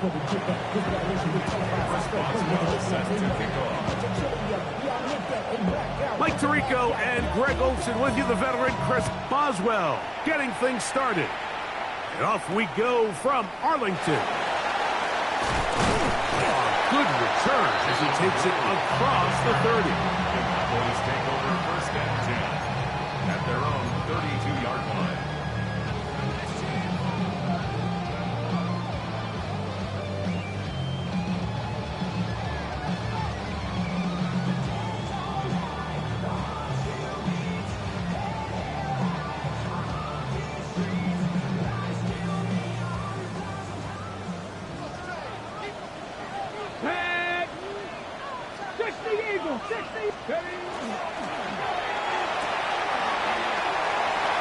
Mike Tirico and Greg Olson with you, the veteran Chris Boswell, getting things started. And off we go from Arlington. Good return as he takes it across the 30. The Cowboys take over first and 10 at their own 32-yard line.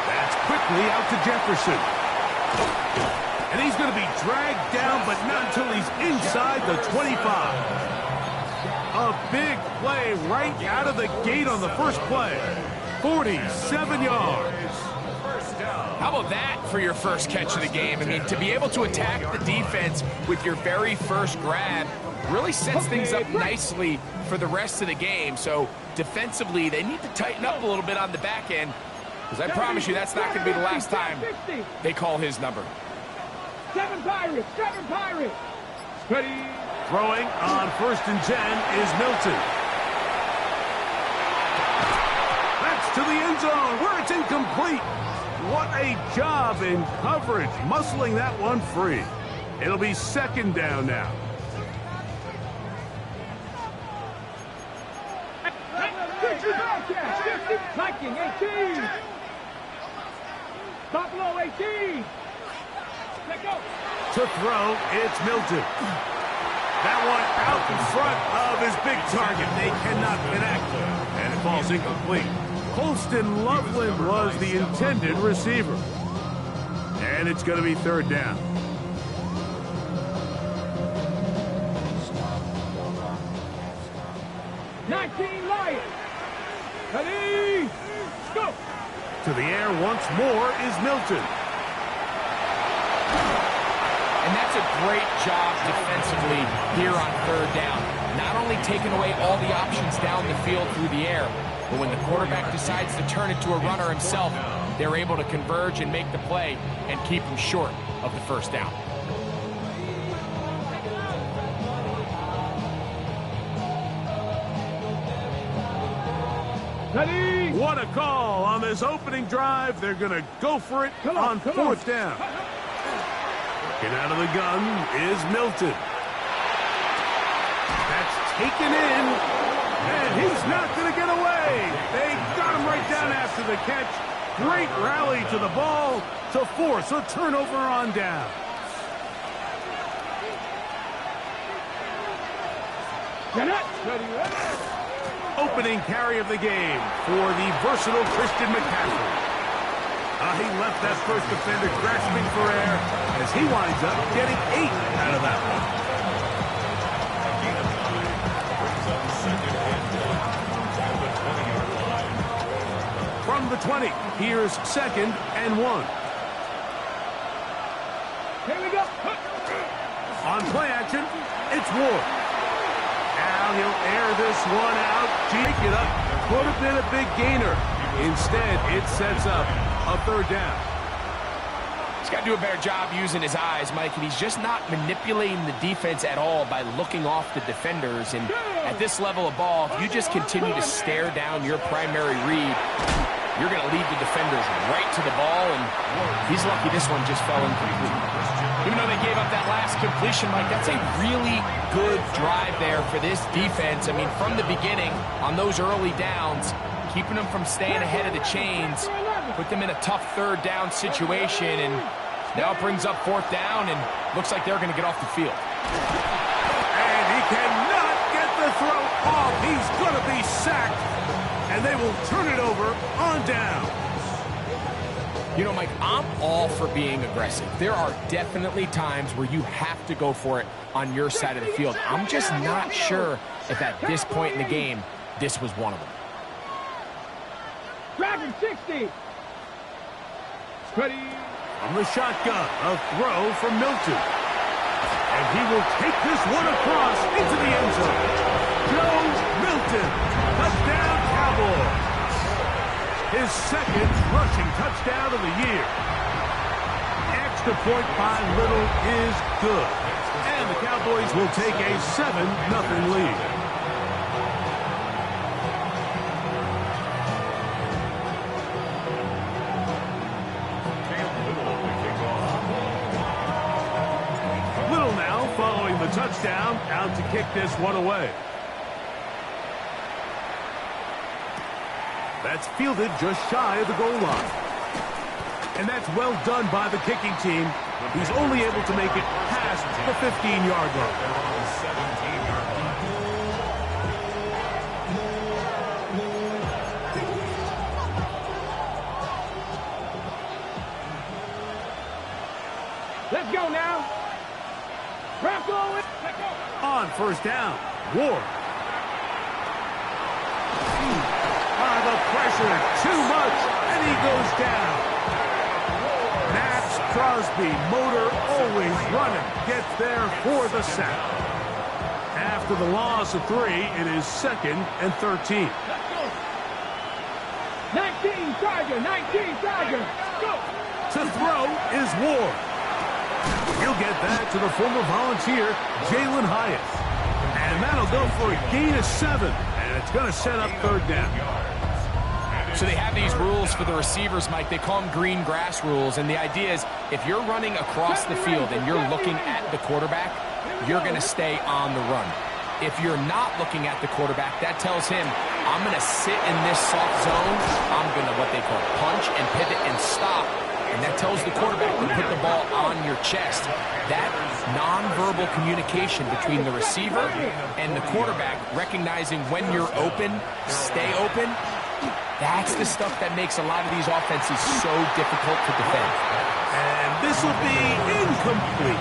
That's quickly out to Jefferson. And he's going to be dragged down, but not until he's inside the 25. A big play right out of the gate on the first play. 47 yards. How about that for your first catch of the game? I mean, to be able to attack the defense with your very first grab really sets things up nicely for the rest of the game. So defensively, they need to tighten up a little bit on the back end, because I promise you that's not going to be the last time they call his number. 7 Pirates, 7 Pirates. Ready. Throwing on 1st and 10 is Milton. That's to the end zone where it's incomplete. What a job in coverage, muscling that one free. It'll be 2nd down now. Viking 18. Buffalo 18. Let go. To throw, it's Milton. That one out in front of his big target. They cannot connect, and it falls incomplete. Colston Loveland was the intended receiver. And it's going to be 3rd down. Lions. Ready, go. To the air once more is Milton. And that's a great job defensively here on 3rd down. Not only taking away all the options down the field through the air, but when the quarterback decides to turn it to a runner himself, they're able to converge and make the play and keep him short of the 1st down. Ready. What a call on this opening drive. They're going to go for it on 4th down. Looking out of the gun is Milton. That's taken in, and he's not going to get away. They got him right down after the catch. Great rally to the ball to force a turnover on down. Opening carry of the game for the versatile Christian McCaffrey. He left that first defender grasping for air as he winds up getting 8 out of that one. From the 20, here's 2nd and 1. Here we go. On play action, it's Ward. Now he'll air this one out. Take it up. Could have been a big gainer. Instead, it sets up a 3rd down. He's got to do a better job using his eyes, Mike, and he's just not manipulating the defense at all by looking off the defenders. And at this level of ball, if you just continue to stare down your primary read, you're going to lead the defenders right to the ball, and he's lucky this one just fell incomplete. Even though they gave up that last completion, Mike, that's a really good drive there for this defense. I mean, from the beginning, on those early downs, keeping them from staying ahead of the chains, put them in a tough 3rd down situation, and now it brings up 4th down, and looks like they're going to get off the field. And he cannot get the throw off. He's going to be sacked, and they will turn it over on down. You know, Mike, I'm all for being aggressive. There are definitely times where you have to go for it on your side of the field. I'm just not sure if at this point in the game, this was one of them. Dragon 60. Ready. From the shotgun, a throw from Milton. And he will take this one across into the end zone. Joe Milton, touchdown Cowboys. His second rushing touchdown of the year. Extra point by Little is good. And the Cowboys will take a 7-0 lead. Touchdown, out to kick this one away. That's fielded just shy of the goal line. And that's well done by the kicking team. He's only able to make it past the 15-yard line. Let's go now. On first down, Ward. The pressure, too much, and he goes down. Max Crosby, motor always running, gets there for the sack. After the loss of 3, it is 2nd and 13. 19 Tiger. Go. To throw is Ward. He'll get that to the former Volunteer, Jalen Hyatt. And that'll go for a gain of 7. And it's going to set up 3rd down. So they have these rules for the receivers, Mike. They call them green grass rules. And the idea is if you're running across the field and you're looking at the quarterback, you're going to stay on the run. If you're not looking at the quarterback, that tells him, I'm going to sit in this soft zone. I'm going to, what they call, punch and pivot and stop. And that tells the quarterback to put the ball on your chest. That nonverbal communication between the receiver and the quarterback, recognizing when you're open, stay open, that's the stuff that makes a lot of these offenses so difficult to defend. And this will be incomplete.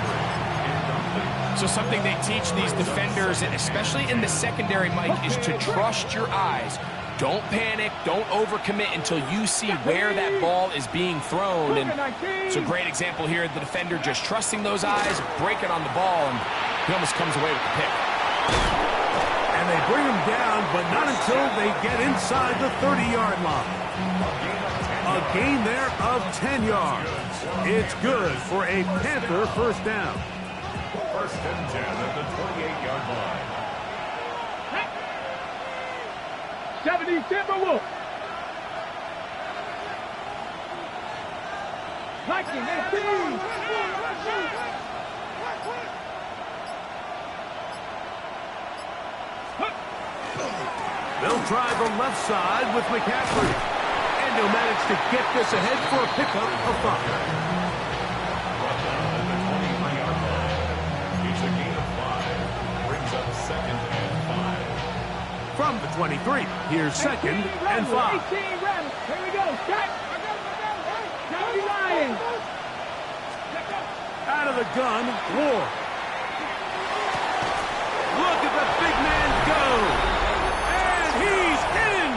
So something they teach these defenders, and especially in the secondary, Mike, is to trust your eyes. Don't panic. Don't overcommit until you see where that ball is being thrown. And it's a great example here. The defender just trusting those eyes, breaking on the ball, and he almost comes away with the pick. And they bring him down, but not until they get inside the 30-yard line. A gain there of 10 yards. It's good for a Panther first down. 1st and 10 at the 28-yard line. 70 Timberwolves. 19, 18. They'll try the left side with McCaffrey. And he'll manage to get this ahead for a pickup of 5. It's a gain of 5. Brings up 2nd and 5. From the 23, here's 2nd and 5. 18 Rams. Here we go. Start. Johnny Lions. Out of the gun, Ward. Look at the big man go. And he's in.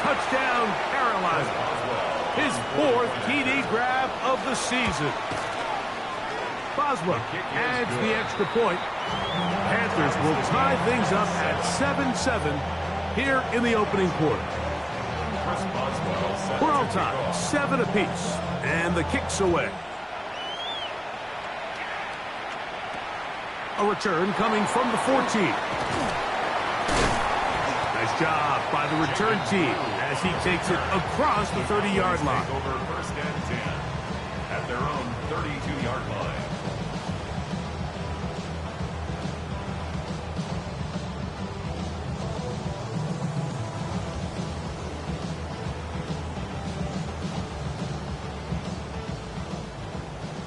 Touchdown, Carolina. His 4th TD grab of the season. Boswell adds the extra point. Panthers will tie things up at 7-7 here in the opening quarter. We're on time, 7 apiece, and the kick's away. A return coming from the 14. Nice job by the return team as he takes it across the 30-yard line. Over 1st and 10 at their own 32-yard line.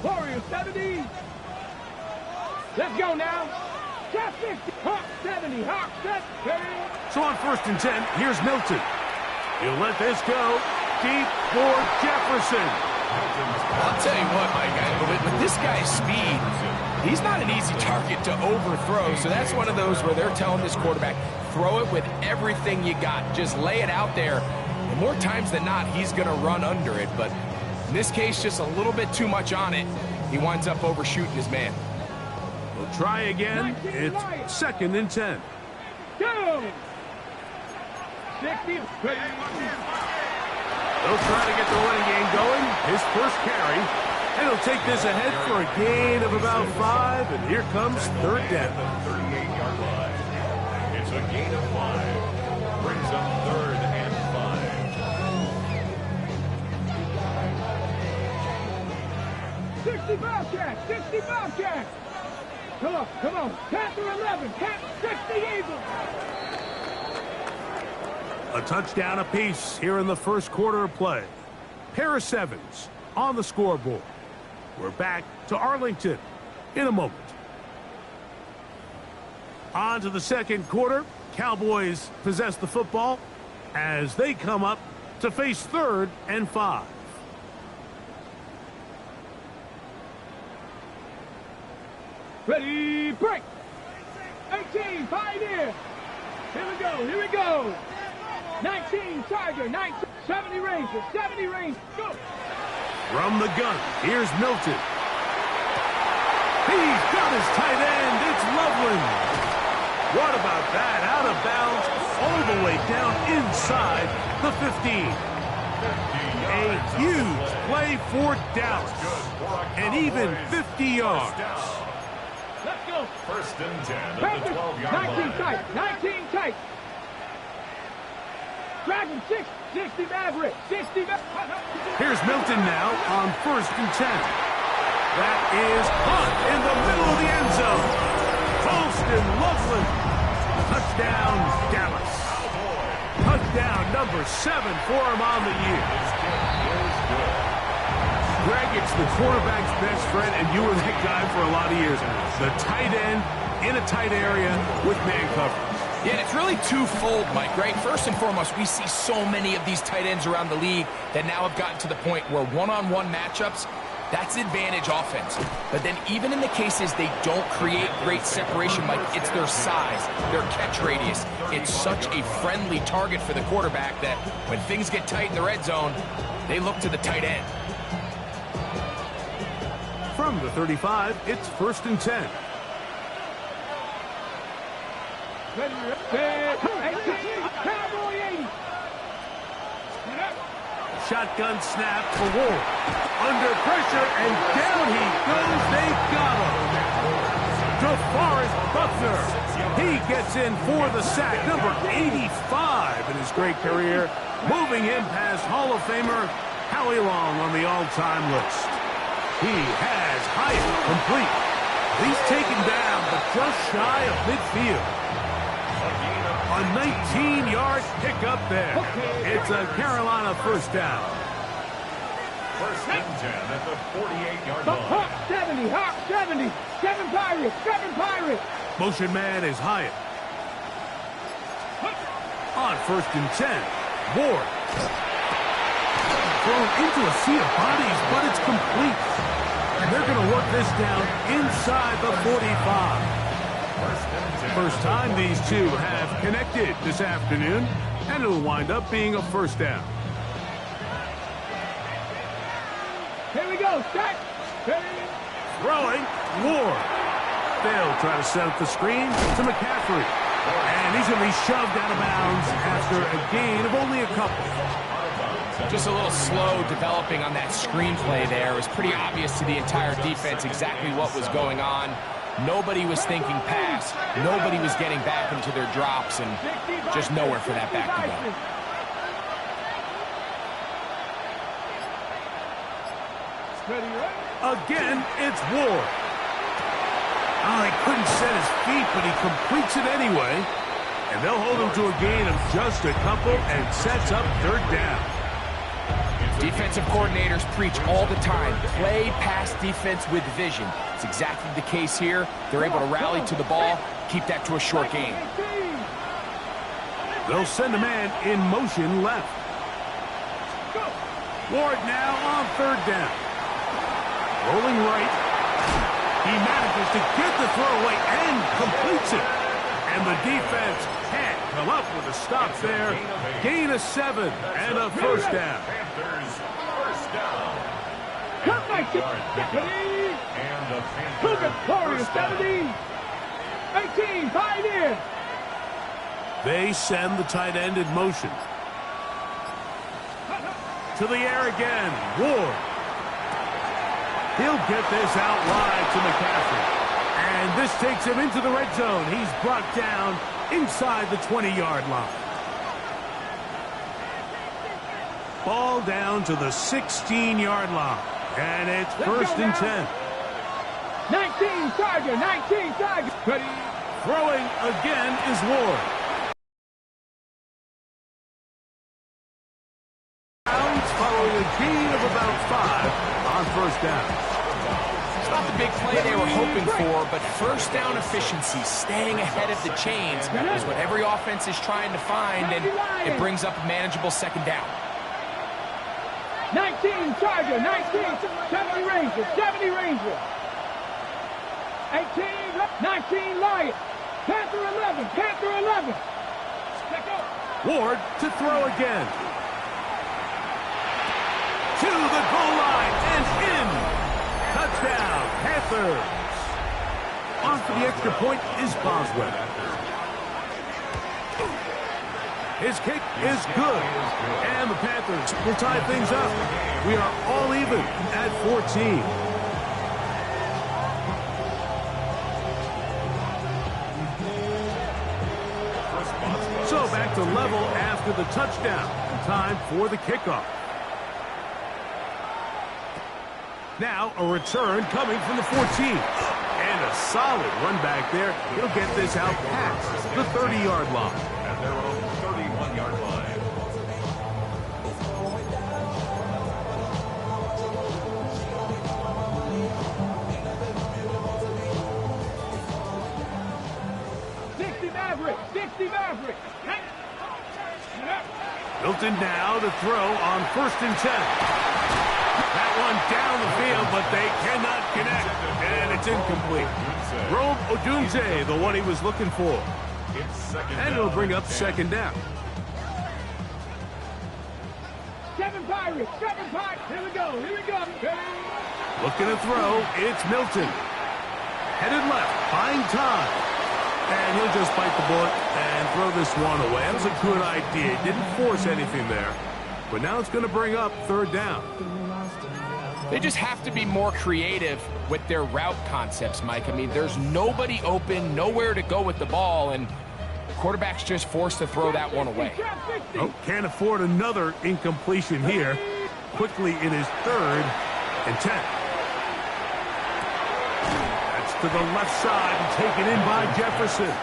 Warriors 70. Let's go now. Top 60. Hawk 70. Hawk 70. So on 1st and 10, here's Milton. He'll let this go deep for Jefferson. I'll tell you what, Mike, with this guy's speed, he's not an easy target to overthrow. So that's one of those where they're telling this quarterback, throw it with everything you got. Just lay it out there. And more times than not, he's going to run under it. But in this case, just a little bit too much on it. He winds up overshooting his man. They'll try again. It's 2nd and 10. Go! 60. They'll try to get the running game going. His first carry. And he'll take this ahead for a gain of about 5. And here comes 3rd down. The 38-yard line. It's a gain of 5. Brings up 3rd and 5. 60 Bobcats! 60 Bobcats! Come on, come on. Panther 11, Panther 60 Eagles! A touchdown apiece here in the first quarter of play. Pair of 7s on the scoreboard. We're back to Arlington in a moment. On to the second quarter. Cowboys possess the football as they come up to face 3rd and 5. Ready, break! 18, Pioneer! Here we go, here we go! 19, Tiger, 19, 70 Ranger, 70 Ranger, go! From the gun, here's Milton. He's got his tight end. It's Loveland. What about that? Out of bounds, all the way down inside the 15. A huge play for Dallas. And even 50 yards. Let's go! 1st and 10 at the 12-yard line. 19 tight, 19 tight! Dragon 60 Maverick, 60 Maverick! Here's Milton now on 1st and 10. That is caught in the middle of the end zone. Colston Loveland. Touchdown, Dallas. Touchdown number 7 for him on the year. Greg, it's the quarterback's best friend, and you were that guy for a lot of years. The tight end in a tight area with man coverage. Yeah, and it's really twofold, Mike, right? First and foremost, we see so many of these tight ends around the league that now have gotten to the point where one-on-one matchups, that's advantage offense. But then even in the cases they don't create great separation, Mike, it's their size, their catch radius. It's such a friendly target for the quarterback that when things get tight in the red zone, they look to the tight end. From the 35, it's 1st and 10. Ready, 18, Cowboy 80! Shotgun snap for Ward. Under pressure, and down he goes. They got him. DeForest Buckner. He gets in for the sack. Number 85 in his great career. Moving him past Hall of Famer Howie Long on the all-time list. He has Hyatt complete. He's taken down, but just shy of midfield. A 19-yard pickup there. It's a Carolina 1st down. 1st and 10 at the 48-yard line. Hawk 70, Hawk 70, 7 Pirates, 7 Pirates! Motion man is Hyatt. On 1st and 10, Ward. Thrown into a sea of bodies, but it's complete. And they're going to work this down inside the 45. First time these two have connected this afternoon, and it'll wind up being a 1st down. Here we go, start! Throwing, Ward. They'll try to set up the screen to McCaffrey. And he's going to be shoved out of bounds after a gain of only a couple. Just a little slow developing on that screenplay there. It was pretty obvious to the entire defense exactly what was going on. Nobody was thinking pass. Nobody was getting back into their drops, and just nowhere for that back to go. Again, it's Ward. Oh, he couldn't set his feet, but he completes it anyway. And they'll hold him to a gain of just a couple and sets up 3rd down. Defensive coordinators preach all the time, play pass defense with vision. It's exactly the case here. They're able to rally to the ball, keep that to a short gain. They'll send a man in motion left. Ward now on 3rd down. Rolling right. He manages to get the throw away and completes it. And the defense can't come up with a stop there. Gain of 7 and a 1st down. Panthers 1st down. 7-yard pickup. And the Cougar Panthers Warriors first down. 70. 18, Pioneer. They send the tight end in motion. To the air again. Ward. He'll get this out wide to McCaffrey. And this takes him into the red zone. He's brought down inside the 20-yard line. Ball down to the 16-yard line. And it's first and 10. 19, Tiger. 19, Tiger. Ready. Throwing again is Ward. Following a gain of about 5 on first down. It's not the big play they were hoping for, but first down efficiency, staying ahead of the chains, is what every offense is trying to find, and it brings up a manageable second down. 19, Tiger. 19, 70 Rangers. 70 Rangers. 18, 19, Lion. Panther 11. Panther 11. Ward to throw again. To the goal line and in. Touchdown, Panthers. On for the extra point is Boswell. His kick is good. And the Panthers will tie things up. We are all even at 14. So back to level after the touchdown. Time for the kickoff. Now a return coming from the 14. And a solid run back there. He'll get this out past the 30-yard line. At their own 31-yard line. Maverick. 60 Maverick. Milton now to throw on first and 10. That one down the field, but they cannot connect. And it's incomplete. Rome Odunze, the one he was looking for. And it'll bring up second down. 7 Pirates. 7 Pirates. Here we go. Here we go. Looking to throw. It's Milton. Headed left. Buying time. And he'll just bite the bullet and throw this one away. That was a good idea. Didn't force anything there. But now it's going to bring up third down. They just have to be more creative with their route concepts, Mike. I mean, there's nobody open, nowhere to go with the ball, and the quarterback's just forced to throw that one away. Oh, can't afford another incompletion here. Quickly in his third and 10. That's to the left side and taken in by Jefferson.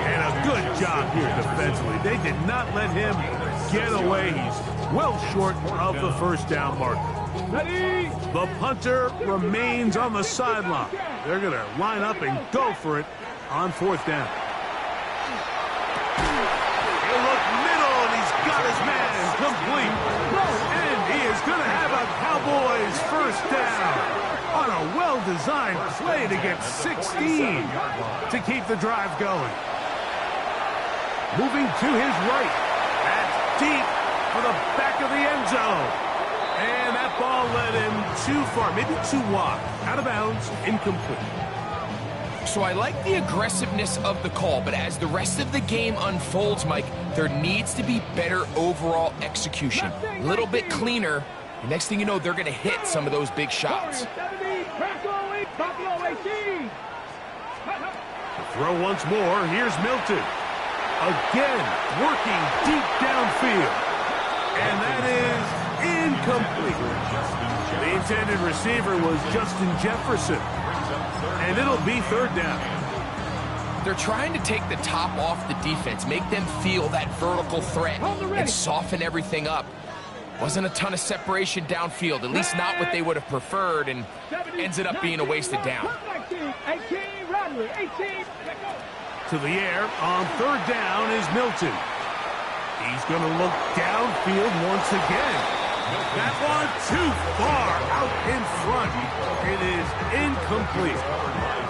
And a good job here defensively. They did not let him get away. He's well short of the first down marker. The punter remains on the sideline. They're going to line up and go for it on fourth down. He'll look middle, and he's got his man complete. And he is going to have a Cowboys first down on a well-designed play to get 16 to keep the drive going. Moving to his right. That's deep for the back of the end zone. And that ball led him too far, maybe too wide. Out of bounds, incomplete. So I like the aggressiveness of the call, but as the rest of the game unfolds, Mike, there needs to be better overall execution. A little bit cleaner. The next thing you know, they're going to hit some of those big shots. Throw once more. Here's Milton. Again, working deep downfield. And that is incomplete. The intended receiver was Justin Jefferson. And it'll be third down. They're trying to take the top off the defense, make them feel that vertical threat, and soften everything up. Wasn't a ton of separation downfield, at least not what they would have preferred, and ends it up being a wasted down. 18, Rodley, 18. To the air on third down is Milton. He's going to look downfield once again. That one too far out in front. It is incomplete.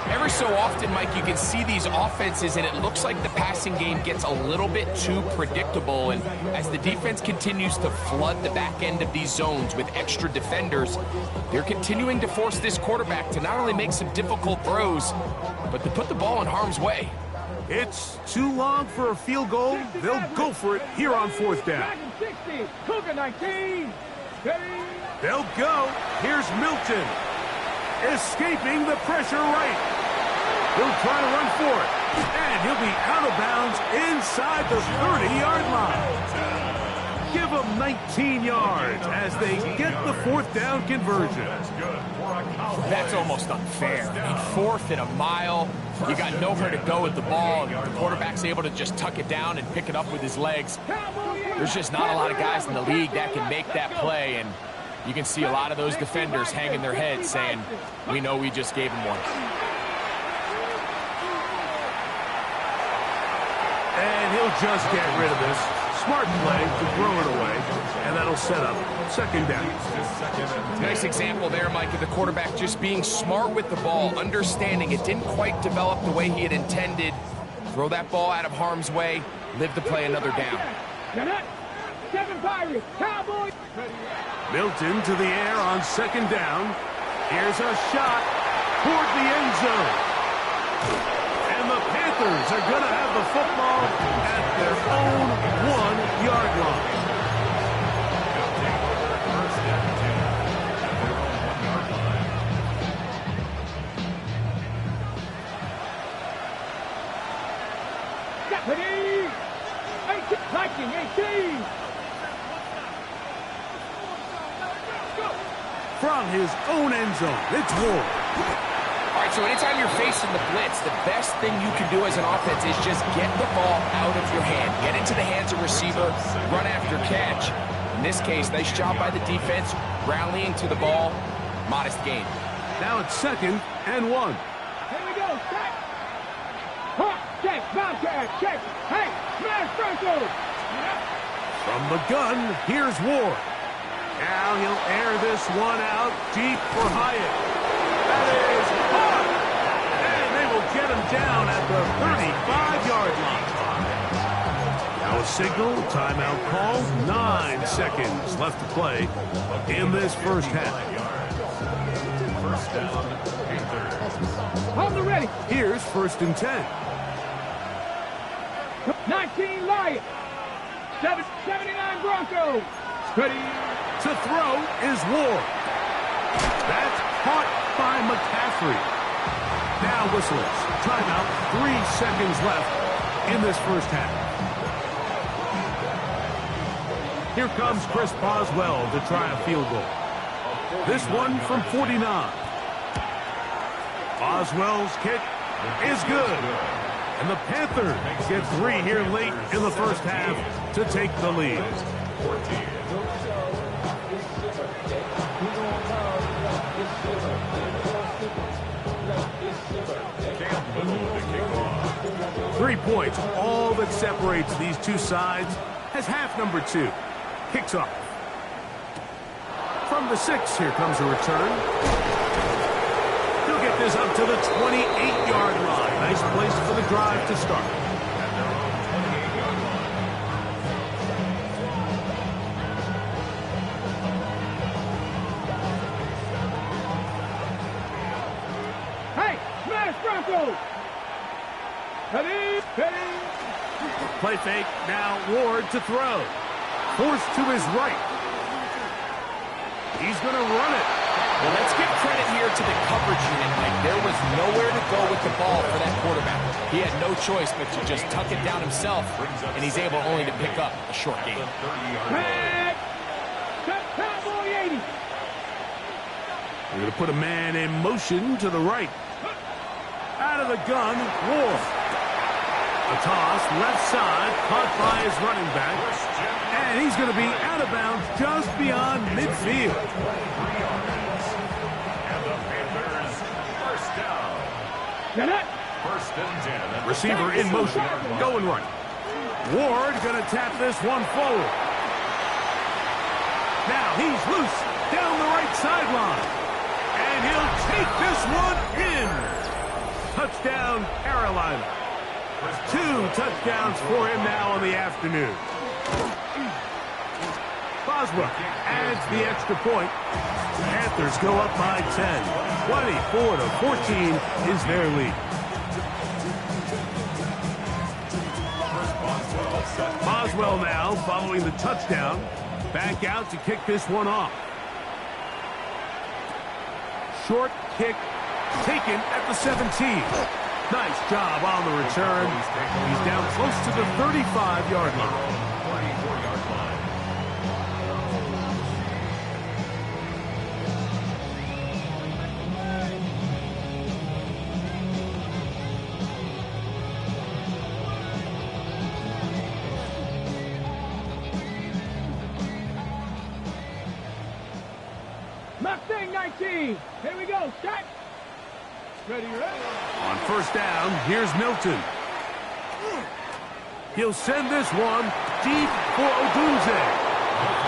Every so often, Mike, you can see these offenses, and it looks like the passing game gets a little bit too predictable. And as the defense continues to flood the back end of these zones with extra defenders, they're continuing to force this quarterback to not only make some difficult throws, but to put the ball in harm's way. It's too long for a field goal. They'll go for it here on fourth down. 60, Cougar 19. They'll go. Here's Milton. Escaping the pressure right. He'll try to run for it. And he'll be out of bounds inside the 30-yard line. Give them 19 yards as they get the fourth down conversion. That's almost unfair. I mean, fourth and a mile. You got nowhere to go with the ball. And the quarterback's able to just tuck it down and pick it up with his legs. There's just not a lot of guys in the league that can make that play. And you can see a lot of those defenders hanging their heads saying, we know we just gave him one. And he'll just get rid of this. Smart play to throw it away. And that'll set up second down. Nice example there, Mike, of the quarterback just being smart with the ball, understanding it didn't quite develop the way he had intended. Throw that ball out of harm's way, live to play another down. 7 Pirates, Cowboys. Milton to the air on second down. Here's a shot toward the end zone. And the Panthers are going to have the football at their own 1-yard line. Deputy! 18! From his own end zone, it's Ward. All right, so anytime you're facing the blitz, the best thing you can do as an offense is just get the ball out of your hand. Get into the hands of receiver, run after catch. In this case, nice job by the defense, rallying to the ball, modest gain. Now it's 2nd and 1. Here we go, check. Hawk, check, Bobcat, check. Hey, smash Bronco. From the gun, here's Ward. Now he'll air this one out deep for Hyatt. That is caught. And they will get him down at the 35-yard line. Now a signal, timeout call. 9 seconds left to play in this first half. First down, Panthers. Hold the ready. Here's 1st and 10. 19 Lions. 79 Broncos. Ready. To throw is Ward. That's caught by McCaffrey. Now whistles. Timeout. 3 seconds left in this first half. Here comes Chris Boswell to try a field goal. This one from 49. Boswell's kick is good. And the Panthers get 3 here late in the first half to take the lead. 3 points, all that separates these two sides, as half number 2 kicks off. From the 6, here comes a return. He'll get this up to the 28-yard line. Nice place for the drive to start. Hey, smash Broncos. Ready, ready. Play fake, now Ward to throw. Forced to his right. He's going to run it. Well, let's give credit here to the coverage unit, Mike. There was nowhere to go with the ball for that quarterback. He had no choice but to just tuck it down himself, and he's able only to pick up a short gain. Back. Cowboy 80. We're going to put a man in motion to the right. Out of the gun, Ward. A toss, left side, caught by his running back. And he's going to be out of bounds just beyond midfield. And the Panthers, first down. Get it. First and 10. Receiver in motion, going right. Ward going to tap this one forward. Now he's loose down the right sideline. And he'll take this one in. Touchdown, Carolina. 2 touchdowns for him now on the afternoon. Boswell adds the extra point. Panthers go up by 10. 24-14 is their lead. Boswell now following the touchdown. Back out to kick this one off. Short kick taken at the 17. Nice job on the return. He's down close to the 35-yard line. 34-yard line. Mustang 19. Here we go. Start. Ready, ready. On first down, here's Milton. He'll send this one deep for Odunze.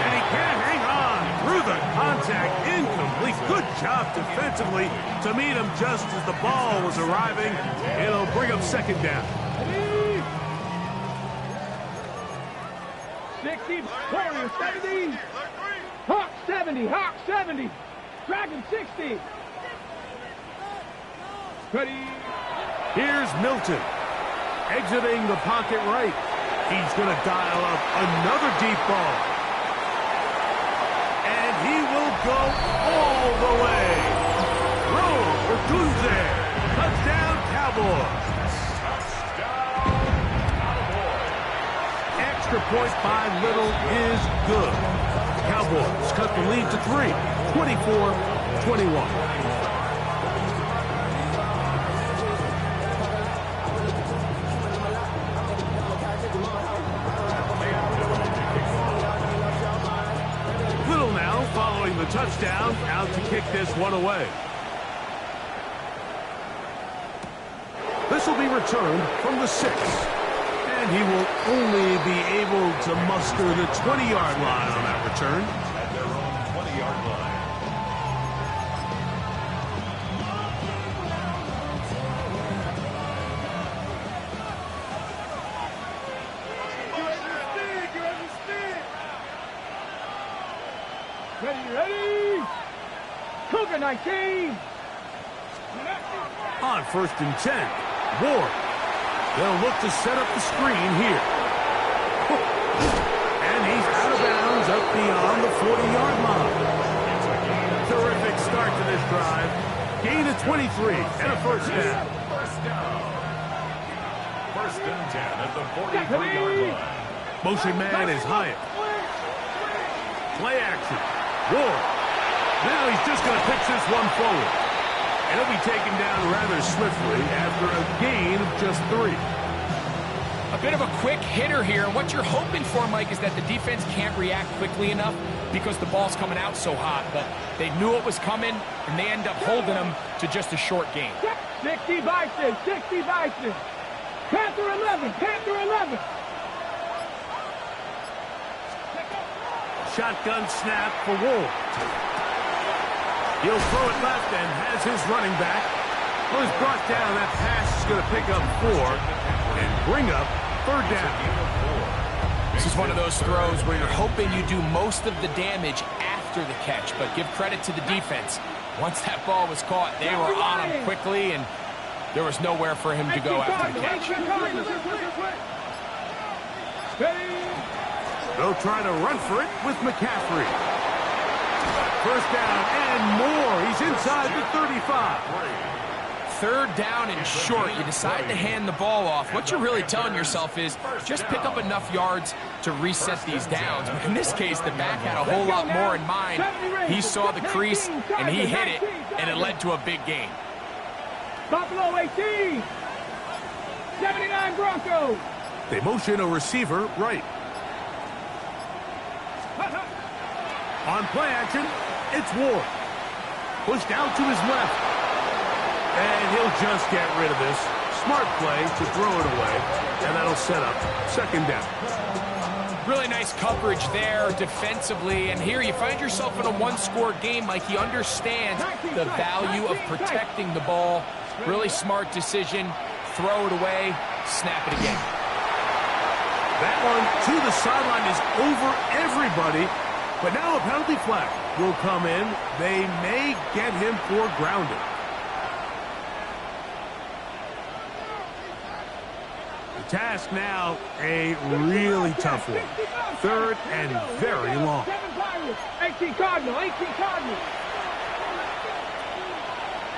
And he can't hang on through the contact. Incomplete. Good job defensively to meet him just as the ball was arriving. It'll bring up second down. 60, Warriors 70. Hawk 70, Hawk 70. Dragon 60. Ready. Here's Milton. Exiting the pocket right. He's going to dial up another deep ball. And he will go all the way. Throw for Dunze. Touchdown, Cowboys. Extra point by Little is good. Cowboys cut the lead to 3, 24-21. The touchdown, out to kick this one away. This will be returned from the 6. And he will only be able to muster the 20-yard line on that return. At their own 20-yard line. Ready, ready. Cougar 19. On first and 10, Ward. They'll look to set up the screen here. And he's out of bounds up beyond the 40-yard line. Terrific start to this drive. Gain of 23 and a first down. First and 10 at the 43-yard line. Motion man is Hyatt. Play action. Ward. Now he's just going to pitch this one forward. And he'll be taken down rather swiftly after a gain of just 3. A bit of a quick hitter here. And what you're hoping for, Mike, is that the defense can't react quickly enough because the ball's coming out so hot. But they knew it was coming, and they end up holding them to just a short gain. 60 Bison, 60 Bison. Panther 11, Panther 11. Shotgun snap for Ward. He'll throw it left and has his running back. Well, he's brought down. That pass is going to pick up 4 and bring up third down. This is one of those throws where you're hoping you do most of the damage after the catch, but give credit to the defense. Once that ball was caught, they were on him quickly, and there was nowhere for him to go after the catch. They'll try to run for it with McCaffrey. First down and more. He's inside the 35. Third down and short. You decide to hand the ball off. What you're really telling yourself is just pick up enough yards to reset these downs. But in this case, the back had a whole lot more in mind. He saw the crease, and he hit it, and it led to a big gain. Buffalo 18. 79 Broncos. They motion a receiver right. On play action, it's Ward. Pushed out to his left. And he'll just get rid of this. Smart play to throw it away. And that'll set up second down. Really nice coverage there defensively. And here you find yourself in a one-score game. Mike, he understands the value of protecting the ball. Really smart decision. Throw it away, snap it again. That one to the sideline is over everybody. But now a penalty flag will come in. They may get him for grounding. The task now, a really tough one. 3rd and very long. 18 Cardinal, 18 Cardinal.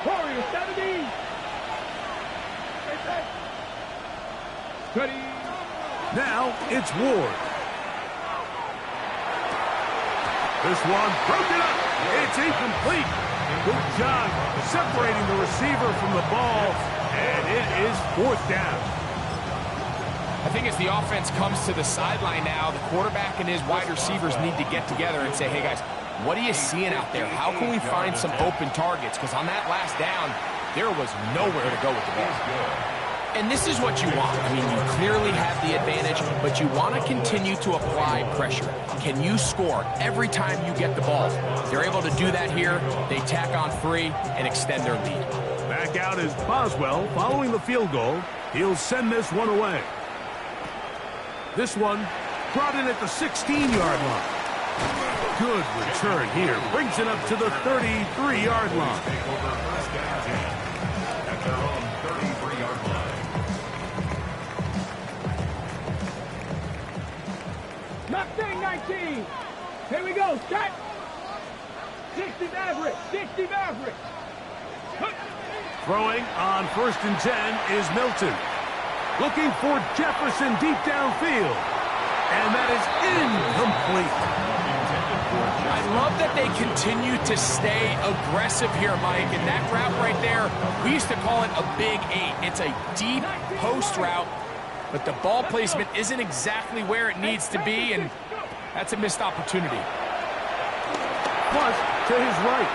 Warrior, 70. Ready. Now it's Ward. This one broken up. It's incomplete. Good job separating the receiver from the ball, and it is 4th down. I think as the offense comes to the sideline now, the quarterback and his wide receivers need to get together and say, hey, guys, what are you seeing out there? How can we find some open targets? Because on that last down, there was nowhere to go with the ball. And this is what you want. I mean, you clearly have the advantage, but you want to continue to apply pressure. Can you score every time you get the ball? They're able to do that here. They tack on 3 and extend their lead. Back out is Boswell following the field goal. He'll send this one away. This one brought in at the 16-yard line. Good return here. Brings it up to the 33-yard line. At their own 33-yard line. Knock 19. Here we go. Set. 60 Maverick. 60 Maverick. Throwing on 1st and 10 is Milton. Looking for Jefferson deep downfield. And that is incomplete. I love that they continue to stay aggressive here, Mike. And that route right there, we used to call it a big 8. It's a deep post route, but the ball placement isn't exactly where it needs to be, and that's a missed opportunity. Plus, to his right.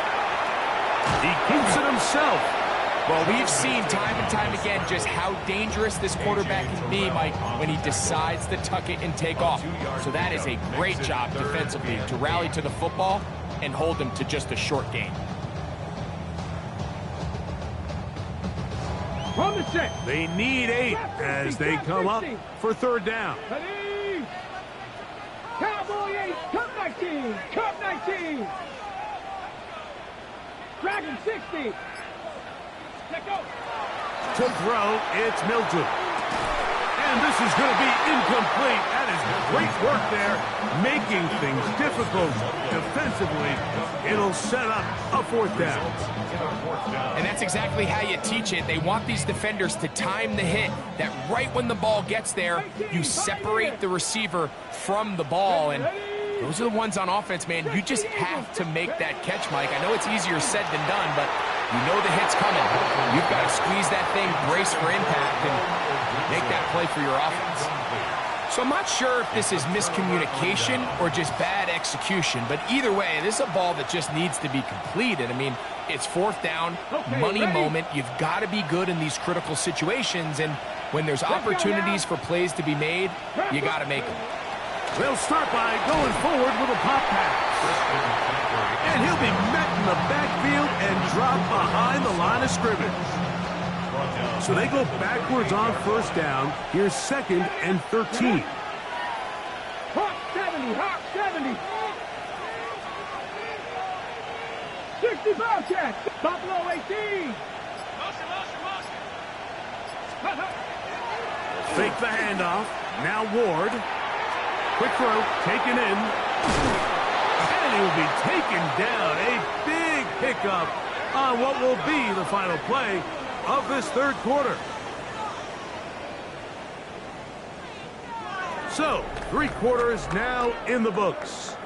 He keeps it himself. Well, we've seen time and time again just how dangerous this quarterback can be, Mike, when he decides to tuck it and take off. So that is a great job defensively to rally to the football and hold them to just a short gain. From the set. They need 8 as they come up for 3rd down. Ready. Cowboy 8. Cup 19. Cup 19. Dragon 60. Let go. To throw, it's Milton. And this is going to be incomplete. That is great work there, making things difficult defensively. It'll set up a 4th down. And that's exactly how you teach it. They want these defenders to time the hit, that right when the ball gets there, you separate the receiver from the ball. And those are the ones on offense, man. You just have to make that catch, Mike. I know it's easier said than done, but you know the hit's coming. You've got to squeeze that thing, brace for impact, and make that play for your offense. So I'm not sure if this is miscommunication or just bad execution, but either way, this is a ball that just needs to be completed. I mean, it's 4th down, money moment. You've got to be good in these critical situations, and when there's opportunities for plays to be made, you got to make them. They'll start by going forward with a pop pass. And he'll be met in the backfield and dropped behind the line of scrimmage. So they go backwards on 1st down. Here's 2nd and 13. Hawk 70. Hawk 70. 65 check. Buffalo 18. Fake the handoff. Now Ward. Quick throw, taken in. And he will be taken down. A big pickup on what will be the final play of this 3rd quarter. So, 3 quarters now in the books.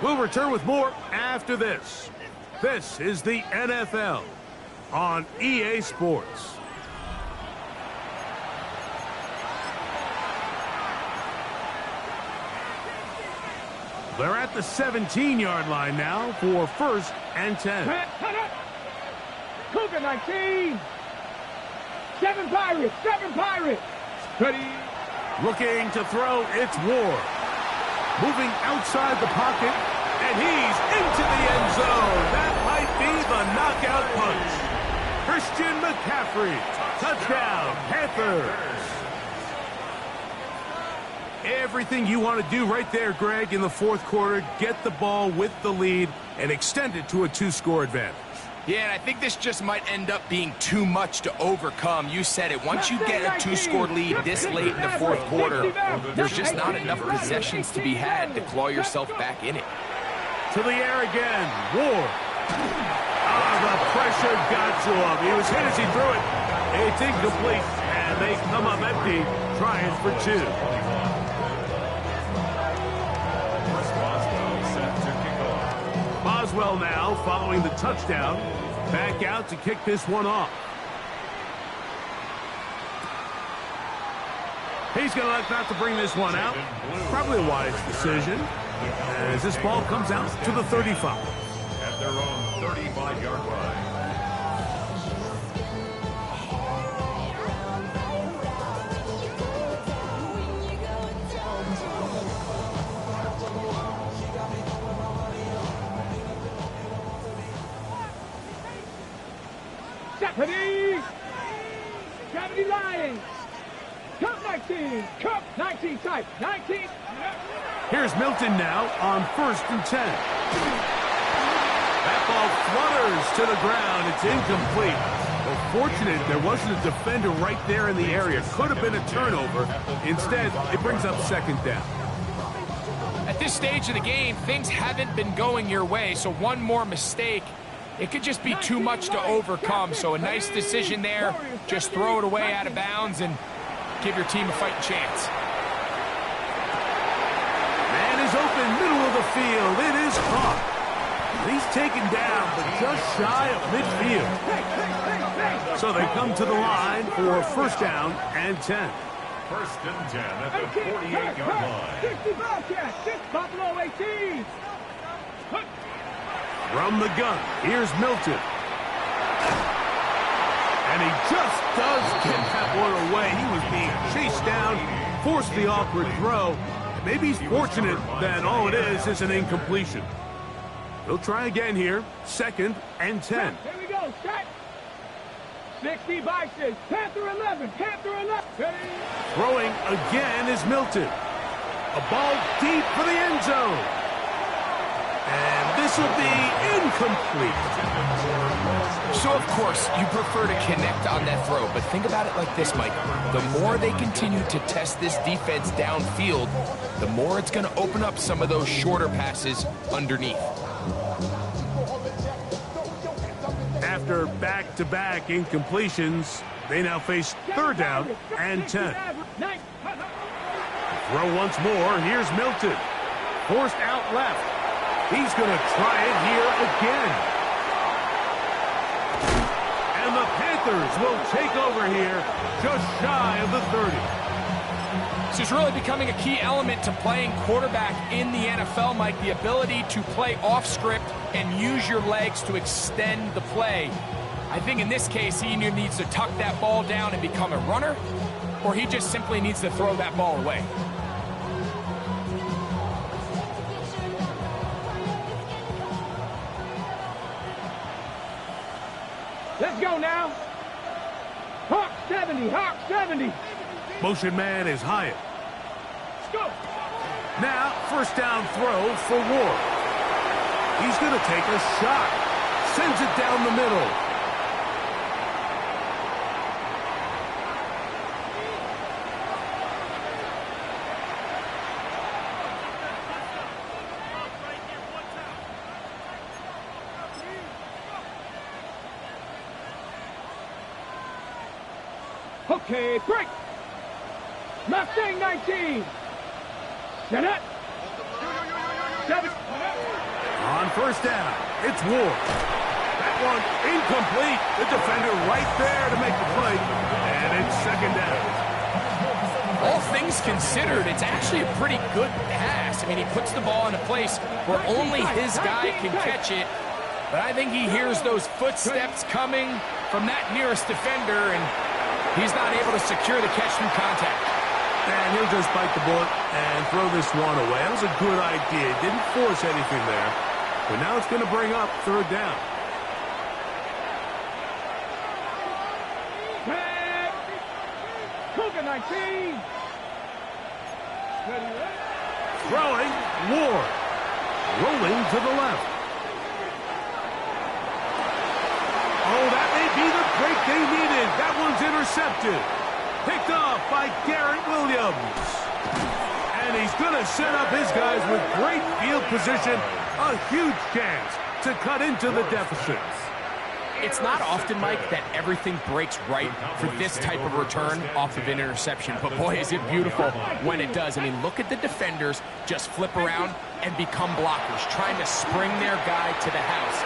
We'll return with more after this. This is the NFL on EA Sports. They're at the 17-yard line now for 1st and 10. Cougar 19. 7 Pirates. 7 Pirates. Ready. Looking to throw, it's Ward. Moving outside the pocket, and he's into the end zone. That might be the knockout punch. Christian McCaffrey, touchdown, Panthers. Everything you want to do right there, Greg, in the fourth quarter, get the ball with the lead and extend it to a 2-score advantage. Yeah, and I think this just might end up being too much to overcome. You said it. Once you get a 2-score lead this late in the fourth quarter, there's just not enough possessions to be had to claw yourself back in it. To the air again. Ward. The pressure got to him. He was hit as he threw it. It's incomplete, and they come up empty, trying for 2. Boswell now following the touchdown. Back out to kick this one off. He's going to elect not to bring this one out. Probably a wise decision as this ball comes out to the 35. At their own 35-yard line. Gravity Lions. Cup 19. Cup 19 type. 19. Here's Milton now on 1st and 10. That ball flutters to the ground. It's incomplete. Well, fortunate there wasn't a defender right there in the area. Could have been a turnover. Instead, it brings up 2nd down. At this stage of the game, things haven't been going your way, so one more mistake, it could just be too much to overcome. So a nice decision there. Just throw it away out of bounds and give your team a fighting chance. Man is open, middle of the field. It is caught. He's taken down, but just shy of midfield. So they come to the line for 1st down and 10. 1st and 10 at the 48-yard line. 60 Bobcats, 6 Buffalo 18. From the gun, here's Milton. And he just does get that one away. He was being chased down, forced the awkward throw. Maybe he's fortunate that all it is an incompletion. He'll try again here. 2nd and 10. Here we go, set. 60 Bison, Panther 11, Panther 11. Throwing again is Milton. A ball deep for the end zone. And this will be incomplete. So, of course, you prefer to connect on that throw, but think about it like this, Mike. The more they continue to test this defense downfield, the more it's going to open up some of those shorter passes underneath. After back-to-back incompletions, they now face 3rd down and 10. Throw once more. Here's Milton. Forced out left. He's going to try it here again. And the Panthers will take over here just shy of the 30. This is really becoming a key element to playing quarterback in the NFL, Mike. The ability to play off script and use your legs to extend the play. I think in this case, he either needs to tuck that ball down and become a runner, or he just simply needs to throw that ball away. Let's go now. Hawk 70, Hawk 70. Motion man is Hyatt. Let's go. Now, 1st down throw for Ward. He's going to take a shot. Sends it down the middle. Okay, break. Mustang 19. Set it. 7. On 1st down, it's Ward. That one incomplete. The defender right there to make the play. And it's 2nd down. All things considered, it's actually a pretty good pass. I mean, he puts the ball in a place where only his guy can catch it. But I think he hears those footsteps coming from that nearest defender, and he's not able to secure the catch through contact. And he'll just bite the bullet and throw this one away. That was a good idea. Didn't force anything there. But now it's going to bring up third down. Cougar 19. Throwing, Ward. Rolling to the left. Oh, that may be the break they needed. That one's intercepted. Picked off by Garrett Williams. And he's going to set up his guys with great field position. A huge chance to cut into the deficit. It's not often, Mike, that everything breaks right for this type of return off of an interception. But, boy, is it beautiful when it does. I mean, look at the defenders just flip around and become blockers, trying to spring their guy to the house.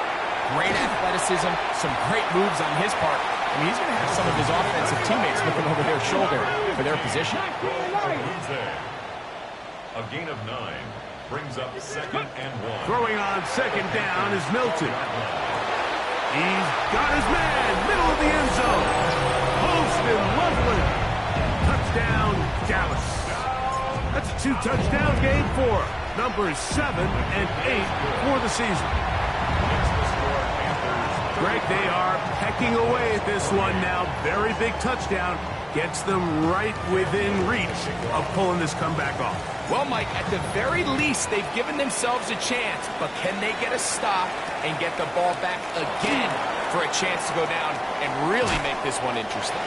Great athleticism, some great moves on his part. I mean, he's going to have some of his offensive teammates looking over their shoulder for their position. A gain of 9 brings up 2nd and 1. Throwing on 2nd down is Milton. He's got his man, middle of the end zone. Post and Loveland. Touchdown, Dallas. That's a 2-touchdown game for numbers 7 and 8 for the season. Greg, they are pecking away at this one now. Very big touchdown. Gets them right within reach of pulling this comeback off. Well, Mike, at the very least, they've given themselves a chance. But can they get a stop and get the ball back again for a chance to go down and really make this one interesting?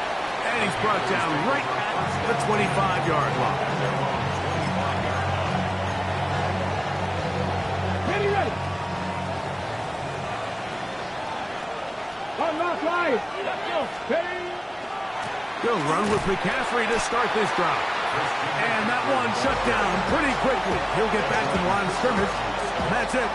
And he's brought down right at the 25-yard line. Ready. Unlock line. Ready. He'll run with McCaffrey to start this drive. And that one shut down pretty quickly. He'll get back to the line of scrimmage. And that's it.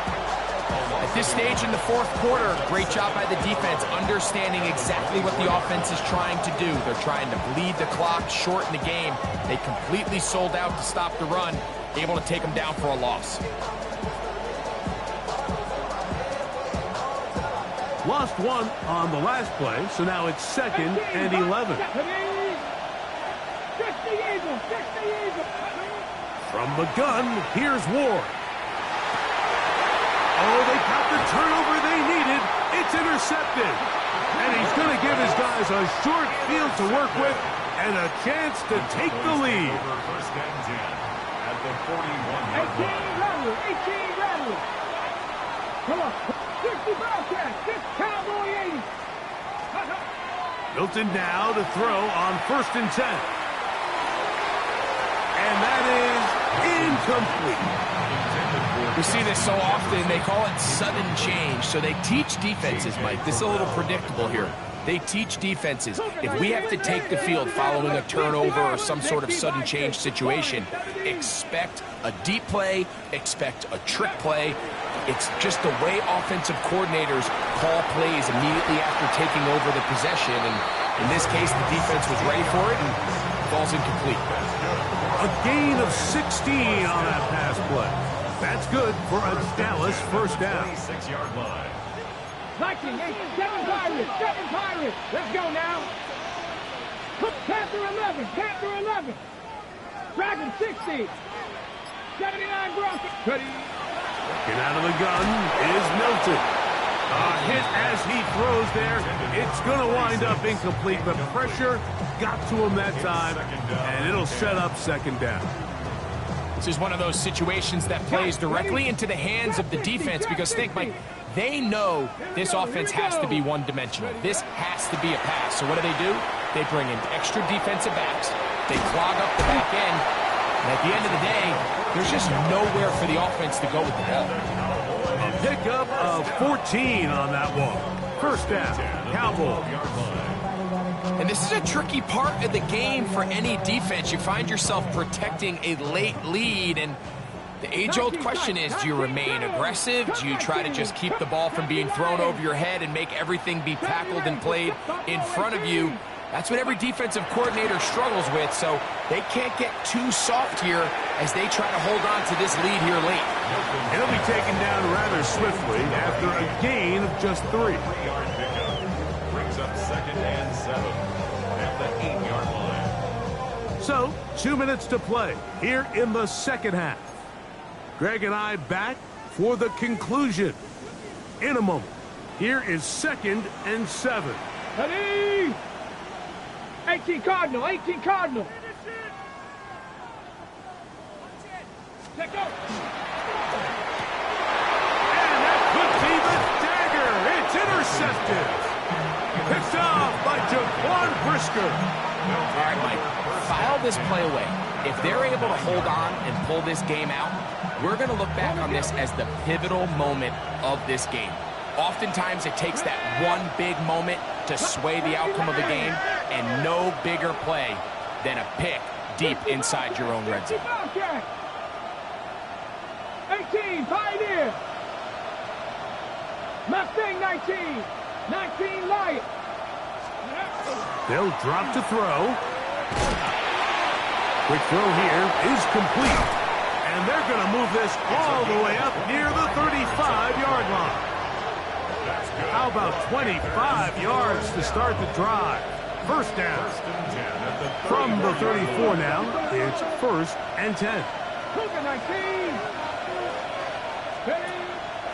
At this stage in the fourth quarter, great job by the defense, understanding exactly what the offense is trying to do. They're trying to bleed the clock, shorten the game. They completely sold out to stop the run, able to take them down for a loss. Lost one on the last play, so now it's 2nd and 11. From the gun, here's Ward. Oh, they got the turnover they needed. It's intercepted. And he's going to give his guys a short field to work with and a chance to take the lead. First and 10 at the 41-yard line. 18 Rattler. Come on. 60 Bobcats. 6 Cowboy 80. Milton now to throw on 1st and 10. And that is incomplete. We see this so often, they call it sudden change. So they teach defenses, Mike. This is a little predictable here. They teach defenses, if we have to take the field following a turnover or some sort of sudden change situation, expect a deep play, expect a trick play. It's just the way offensive coordinators call plays immediately after taking over the possession. And in this case, the defense was ready for it and falls incomplete. A gain of 16 on that pass play. That's good for a Dallas first down. 26-yard line. 19, 8, 7 Pirates. Let's go now. Panther 11, Panther 11. Dragon 60. 79 Broncos. Ready. Get out of the gun is Milton. A hit as he throws there. It's going to wind up incomplete, but pressure got to him that time, and it'll set up 2nd down. This is one of those situations that plays directly into the hands of the defense because, think, Mike, they know this offense has to be one-dimensional. This has to be a pass. So what do? They bring in extra defensive backs. They clog up the back end. And at the end of the day, there's just nowhere for the offense to go with the ball. A pickup of 14 on that one. First down, Cowboys. And this is a tricky part of the game for any defense. You find yourself protecting a late lead, and the age-old question is, do you remain aggressive? Do you try to just keep the ball from being thrown over your head and make everything be tackled and played in front of you? That's what every defensive coordinator struggles with, so they can't get too soft here as they try to hold on to this lead here late. It'll be taken down rather swiftly after a gain of just 3. 3-yard pickup brings up 2nd and 7 at the 8-yard line. So, 2 minutes to play here in the second half. Greg and I back for the conclusion. In a moment, here is 2nd and 7. Ready? 18 Cardinal, 18 Cardinal. Take go. And that could be the dagger. It's intercepted. Picked off by Jaquan Brisker. All right, Mike, file this play away. If they're able to hold on and pull this game out, we're going to look back on this as the pivotal moment of this game. Oftentimes, it takes that one big moment to sway the outcome of the game, and no bigger play than a pick deep inside your own red zone. 18, Pioneer. Mustang 19. 19, Lion. They'll drop to throw. Quick throw here is complete. And they're going to move this all the way up near the 35-yard line. How about 25 yards to start the drive? First down. From the 34 now, it's 1st and 10. Cougar 19.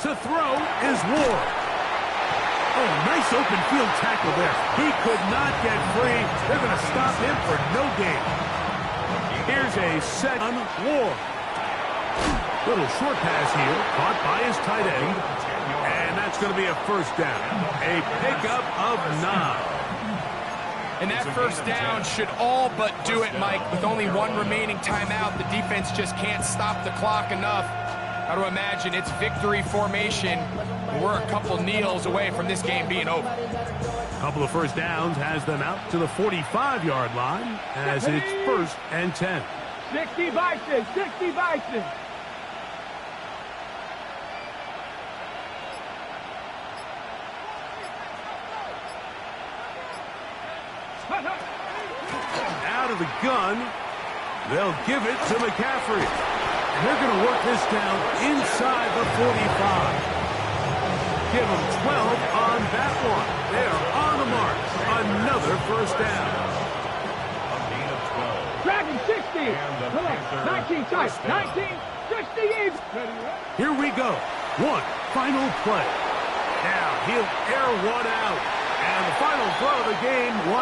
To throw is Ward. Oh, nice open field tackle there. He could not get free. They're going to stop him for no gain. Here's a set on Ward. Little short pass here, caught by his tight end. And that's going to be a first down. A pickup of 9. And that first down should all but do it, Mike. With only one remaining timeout, the defense just can't stop the clock enough. Got to imagine it's victory formation. We're a couple kneels away from this game being over. A couple of first downs has them out to the 45-yard line as it's 1st and 10. 60 Bison, 60 Bison. Out of the gun, they'll give it to McCaffrey. And they're going to work this down inside the 45. Give them 12 on that one. They are on the mark. Another first down. Dragon 60. Come on, 19 tight. 19, 60 even. Here we go. One final play. Now he'll air one out. And the final throw of the game was